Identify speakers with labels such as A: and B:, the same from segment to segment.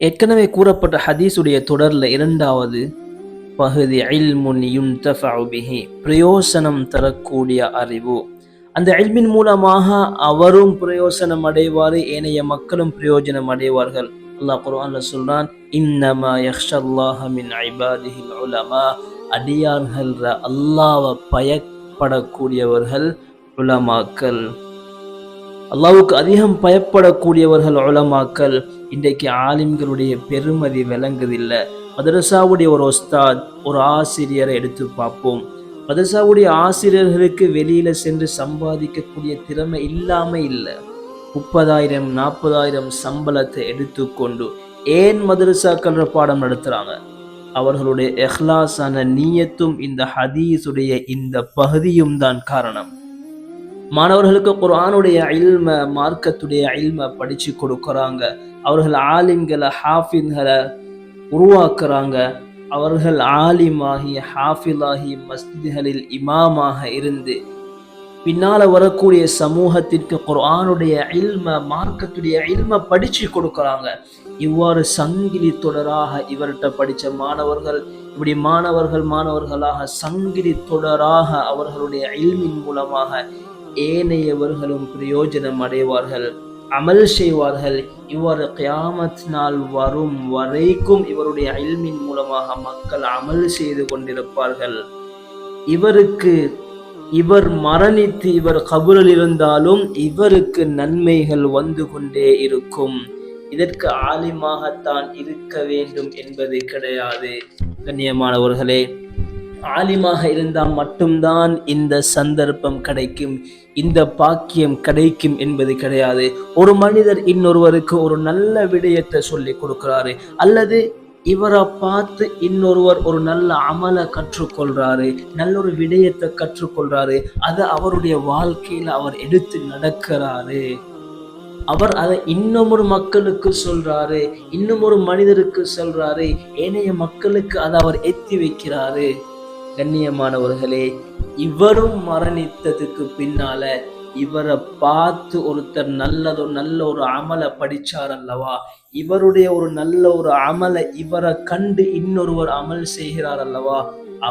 A: ஏற்கனவே கூறப்பட்ட ஹதீஸுடைய தொடர்ல இரண்டாவது பகுதி இல்முன் யுன்தஃபஉ பிஹி, பிரயோசனம் தரக்கூடிய அறிவு. அந்த இல்மின் மூலமாக அவரும் பிரயோசனம் அடைவார், ஏனைய மக்களும் பிரயோஜனம் அடைவார்கள். அல்லாஹ் குர்ஆன்ல சொல்றான், இன்னமா யக்ஷல்லாஹ மின் இபாதிஹில் உலமா, அடியார்கள் அல்லாஹ்வை பயப்படக்கூடியவர்கள் உலமாக்கள். அல்லாஹ்வுக்கு அதிகம் பயப்படக்கூடியவர்கள் உலமாக்கள். இன்றைக்கு ஆலிம்களுடைய பெருமதி விளங்குதில்லை. மதரசாவுடைய ஒரு உஸ்தாத், ஒரு ஆசிரியரை எடுத்து பார்ப்போம். மதரசாவுடைய ஆசிரியர்களுக்கு வெளியில சென்று சம்பாதிக்கக்கூடிய திறமை இல்லாம இல்லை. 30,000 40,000 சம்பளத்தை எடுத்துக்கொண்டு ஏன் மதரசாக்கள் பாடம் நடத்துறாங்க? அவர்களுடைய இஹ்லாஸான நீயத்தும் இந்த ஹதீஸுடைய இந்த பகுதியும் தான் காரணம். மாணவர்களுக்கு குர்ஆனுடைய இல்ம, மார்க்கத்துடைய இல்ம படிச்சு கொடுக்கறாங்க. அவர்கள் ஆலிம்களை, ஹாஃபித்களை உருவாக்குறாங்க. அவர்கள் ஆலிமாகி ஹாஃபிலாகி மஸ்ஜிதுகளில் இமாமாக இருந்து பின்னால வரக்கூடிய சமூகத்திற்கு குர்ஆனுடைய இல்ம, மார்க்கத்துடைய இல்ம படிச்சு கொடுக்கறாங்க. இவ்வாறு சங்கிலி தொடராக இவர்கிட்ட படிச்ச மாணவர்கள் இப்படி மாணவர்களாக சங்கிலி தொடராக அவர்களுடைய இல்மின் மூலமாக ஏனையவர்களும் பிரயோஜனம் அடைவார்கள், அமல் செய்வார்கள். இவ்வாறு கியாமத் நாள் வரும் வரைக்கும் இவருடைய இல்மின் மூலமாக மக்கள் அமல் செய்து கொண்டிருப்பார்கள். இவர் மரணித்து இவர் கபரில் இருந்தாலும் இவருக்கு நன்மைகள் வந்து கொண்டே இருக்கும். இதற்கு ஆலிமாகத்தான் இருக்க வேண்டும் என்பது கிடையாது. கண்ணியமானவர்களே, ஆலிமாக இருந்தால் மட்டும்தான் இந்த சந்தர்ப்பம் கிடைக்கும், இந்த பாக்கியம் கிடைக்கும் என்பது கிடையாது. ஒரு மனிதர் இன்னொருவருக்கு ஒரு நல்ல விடயத்தை சொல்லி கொடுக்கிறாரு, அல்லது இவரை பார்த்து இன்னொருவர் ஒரு நல்ல அமலை கற்றுக்கொள்றாரு, நல்ல ஒரு விடயத்தை கற்றுக்கொள்றாரு, அதை அவருடைய வாழ்க்கையில அவர் எடுத்து நடக்கிறாரு. அவர் அதை இன்னும் ஒரு மக்களுக்கு சொல்றாரு, இன்னும் ஒரு மனிதருக்கு சொல்றாரு, ஏனைய மக்களுக்கு அதை அவர் எத்தி வைக்கிறாரு. கண்ணியமானவர்களே, இவரும் மரணித்ததுக்கு பின்னால இவரை பார்த்து ஒருத்தர் நல்ல ஒரு அமலை படிச்சார் அல்லவா, இவருடைய ஒரு நல்ல ஒரு அமலை இவரை கண்டு இன்னொருவர் அமல் செய்கிறார் அல்லவா,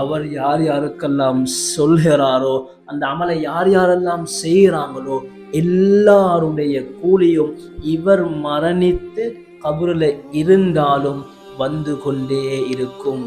A: அவர் யார் யாருக்கெல்லாம் சொல்கிறாரோ, அந்த அமலை யார் யாரெல்லாம் செய்கிறாங்களோ எல்லாருடைய கூலியும் இவர் மரணித்து கபரில் இருந்தாலும் வந்து கொண்டே இருக்கும்.